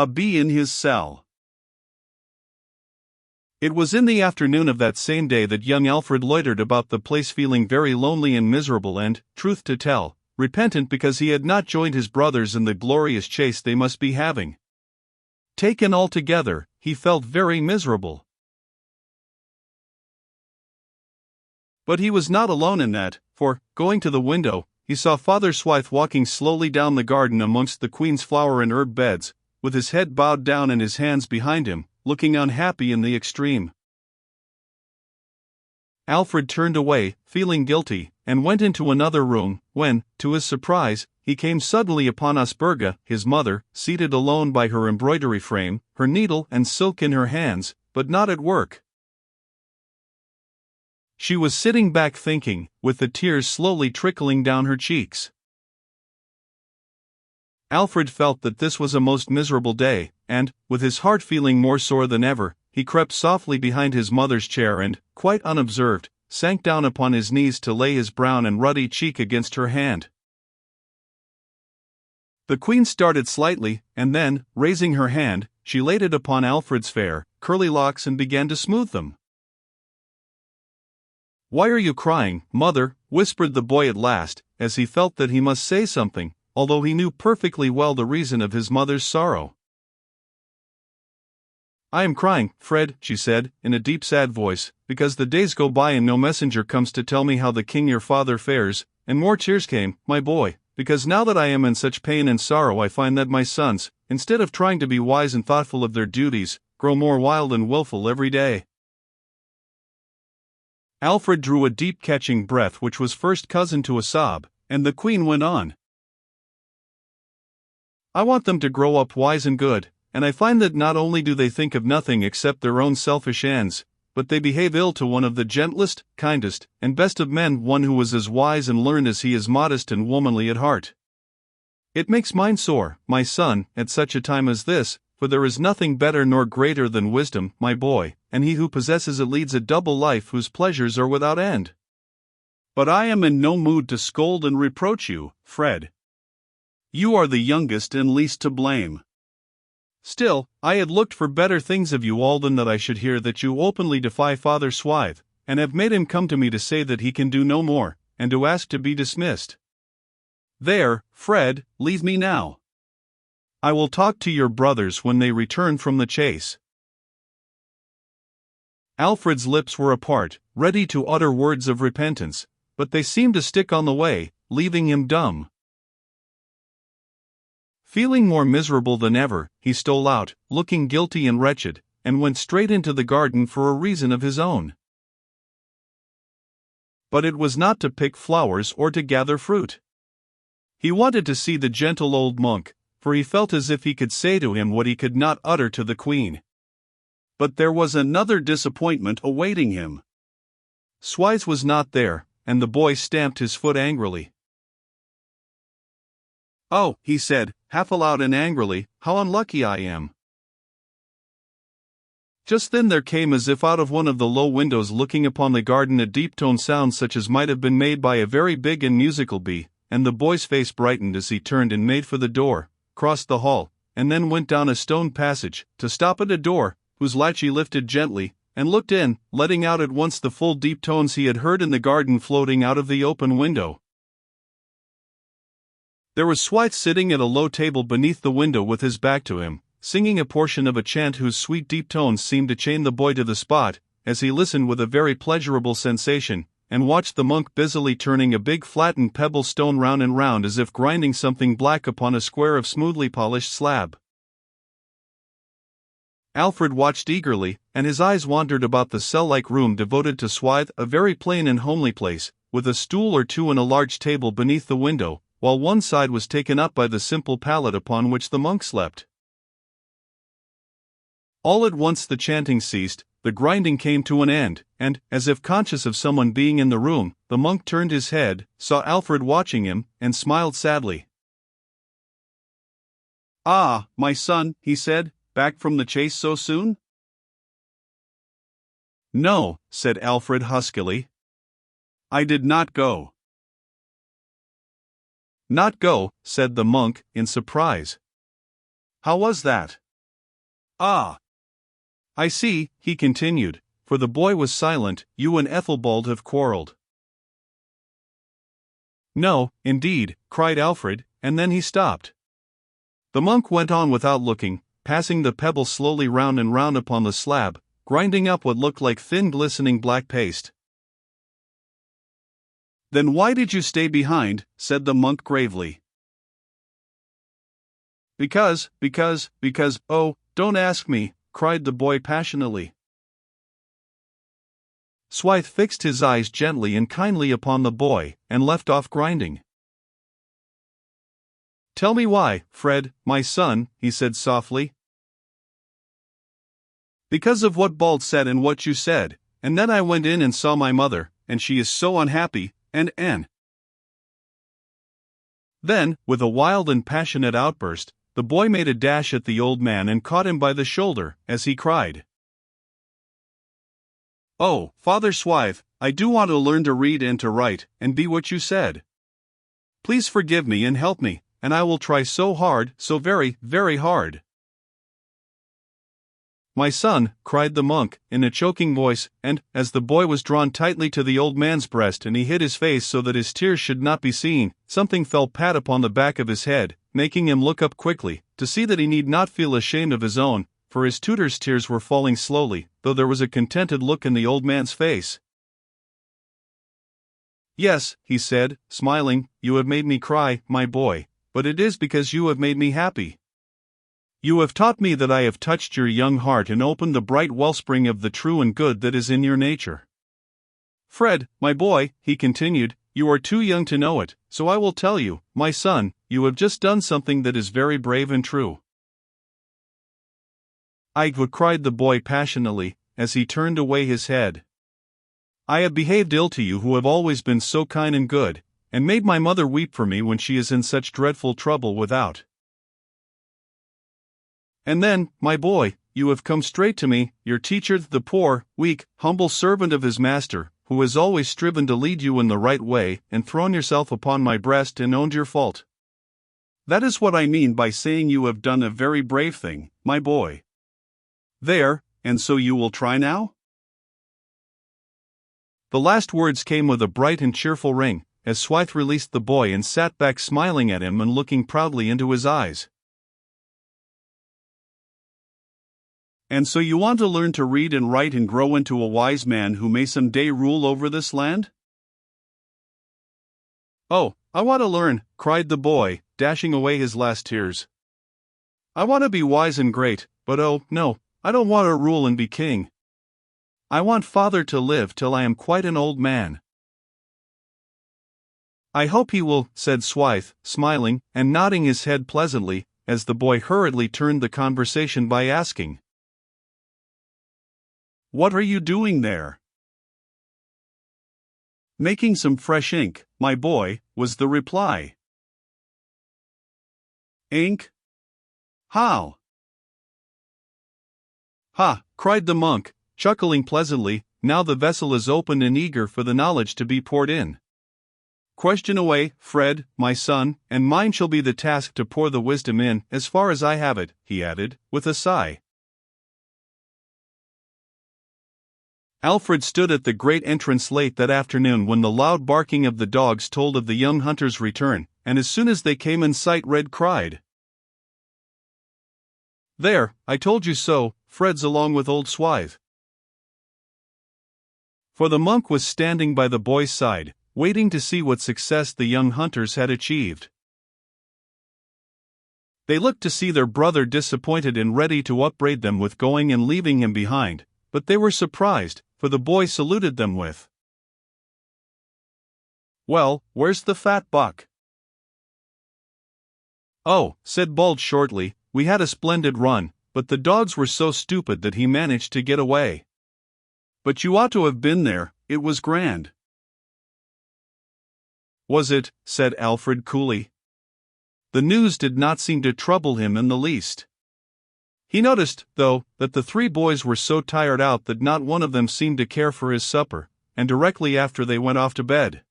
A bee in his cell. It was in the afternoon of that same day that young Alfred loitered about the place feeling very lonely and miserable and, truth to tell, repentant because he had not joined his brothers in the glorious chase they must be having. Taken altogether, he felt very miserable. But he was not alone in that, for, going to the window, he saw Father Swithe walking slowly down the garden amongst the Queen's flower and herb beds, with his head bowed down and his hands behind him, looking unhappy in the extreme. Alfred turned away, feeling guilty, and went into another room, when, to his surprise, he came suddenly upon Osburga, his mother, seated alone by her embroidery frame, her needle and silk in her hands, but not at work. She was sitting back thinking, with the tears slowly trickling down her cheeks. Alfred felt that this was a most miserable day, and, with his heart feeling more sore than ever, he crept softly behind his mother's chair and, quite unobserved, sank down upon his knees to lay his brown and ruddy cheek against her hand. The Queen started slightly, and then, raising her hand, she laid it upon Alfred's fair, curly locks and began to smooth them. "Why are you crying, mother?" whispered the boy at last, as he felt that he must say something, although he knew perfectly well the reason of his mother's sorrow. "I am crying, Fred," she said, in a deep sad voice, "because the days go by and no messenger comes to tell me how the king your father fares." And more tears came, "My boy, because now that I am in such pain and sorrow I find that my sons, instead of trying to be wise and thoughtful of their duties, grow more wild and willful every day." Alfred drew a deep catching breath which was first cousin to a sob, and the Queen went on. "I want them to grow up wise and good, and I find that not only do they think of nothing except their own selfish ends, but they behave ill to one of the gentlest, kindest, and best of men, one who is as wise and learned as he is modest and womanly at heart. It makes mine sore, my son, at such a time as this, for there is nothing better nor greater than wisdom, my boy, and he who possesses it leads a double life whose pleasures are without end. But I am in no mood to scold and reproach you, Fred. You are the youngest and least to blame. Still, I had looked for better things of you all than that I should hear that you openly defy Father Swithe, and have made him come to me to say that he can do no more, and to ask to be dismissed. There, Fred, leave me now. I will talk to your brothers when they return from the chase." Alfred's lips were apart, ready to utter words of repentance, but they seemed to stick on the way, leaving him dumb. Feeling more miserable than ever, he stole out, looking guilty and wretched, and went straight into the garden for a reason of his own. But it was not to pick flowers or to gather fruit. He wanted to see the gentle old monk, for he felt as if he could say to him what he could not utter to the Queen. But there was another disappointment awaiting him. Swithe was not there, and the boy stamped his foot angrily. "Oh," he said, half aloud and angrily, "how unlucky I am." Just then there came as if out of one of the low windows looking upon the garden a deep-toned sound such as might have been made by a very big and musical bee, and the boy's face brightened as he turned and made for the door, crossed the hall, and then went down a stone passage, to stop at a door, whose latch he lifted gently, and looked in, letting out at once the full deep tones he had heard in the garden floating out of the open window. There was Swithe sitting at a low table beneath the window with his back to him, singing a portion of a chant whose sweet deep tones seemed to chain the boy to the spot, as he listened with a very pleasurable sensation, and watched the monk busily turning a big flattened pebble stone round and round as if grinding something black upon a square of smoothly polished slab. Alfred watched eagerly, and his eyes wandered about the cell-like room devoted to Swithe, a very plain and homely place, with a stool or two and a large table beneath the window, while one side was taken up by the simple pallet upon which the monk slept. All at once the chanting ceased, the grinding came to an end, and, as if conscious of someone being in the room, the monk turned his head, saw Alfred watching him, and smiled sadly. "Ah, my son," he said, "back from the chase so soon?" "No," said Alfred huskily. "I did not go." "Not go," said the monk, in surprise. "How was that?" Ah! I see, he continued, for the boy was silent. You and Ethelbald have quarreled. No, indeed, cried Alfred, and then he stopped. The monk went on without looking, passing the pebble slowly round and round upon the slab, grinding up what looked like thin glistening black paste. Then why did you stay behind? Said the monk gravely. Because, oh, don't ask me, cried the boy passionately. Swithe fixed his eyes gently and kindly upon the boy, and left off grinding. Tell me why, Fred, my son, he said softly. Because of what Bald said and what you said, and then I went in and saw my mother, and she is so unhappy, and Then, with a wild and passionate outburst, the boy made a dash at the old man and caught him by the shoulder, as he cried, Oh, Father Swithe, I do want to learn to read and to write, and be what you said. Please forgive me and help me, and I will try so hard, so very, very hard. My son, cried the monk, in a choking voice, and, as the boy was drawn tightly to the old man's breast and he hid his face so that his tears should not be seen, something fell pat upon the back of his head, making him look up quickly, to see that he need not feel ashamed of his own, for his tutor's tears were falling slowly, though there was a contented look in the old man's face. Yes, he said, smiling, you have made me cry, my boy, but it is because you have made me happy. You have taught me that I have touched your young heart and opened the bright wellspring of the true and good that is in your nature. Fred, my boy, he continued, you are too young to know it, so I will tell you, my son, you have just done something that is very brave and true. I cried the boy passionately, as he turned away his head. I have behaved ill to you who have always been so kind and good, and made my mother weep for me when she is in such dreadful trouble without. And then, my boy, you have come straight to me, your teacher, the poor, weak, humble servant of his master, who has always striven to lead you in the right way, and thrown yourself upon my breast and owned your fault. That is what I mean by saying you have done a very brave thing, my boy. There, and so you will try now? The last words came with a bright and cheerful ring, as Swithe released the boy and sat back smiling at him and looking proudly into his eyes. And so you want to learn to read and write and grow into a wise man who may some day rule over this land? Oh, I want to learn, cried the boy, dashing away his last tears. I want to be wise and great, but oh, no, I don't want to rule and be king. I want father to live till I am quite an old man. I hope he will, said Swithe, smiling, and nodding his head pleasantly, as the boy hurriedly turned the conversation by asking, What are you doing there? Making some fresh ink, my boy, was the reply. Ink? How? Ha, cried the monk, chuckling pleasantly, now the vessel is open and eager for the knowledge to be poured in. Question away, Fred, my son, and mine shall be the task to pour the wisdom in, as far as I have it, he added, with a sigh. Alfred stood at the great entrance late that afternoon when the loud barking of the dogs told of the young hunter's return, and as soon as they came in sight Red cried, There, I told you so, Fred's along with old Swithe. For the monk was standing by the boy's side, waiting to see what success the young hunters had achieved. They looked to see their brother disappointed and ready to upbraid them with going and leaving him behind, but they were surprised, for the boy saluted them with, Well, where's the fat buck? Oh, said Bald shortly, we had a splendid run, but the dogs were so stupid that he managed to get away. But you ought to have been there, it was grand. Was it? Said Alfred coolly. The news did not seem to trouble him in the least. He noticed, though, that the three boys were so tired out that not one of them seemed to care for his supper, and directly after they went off to bed.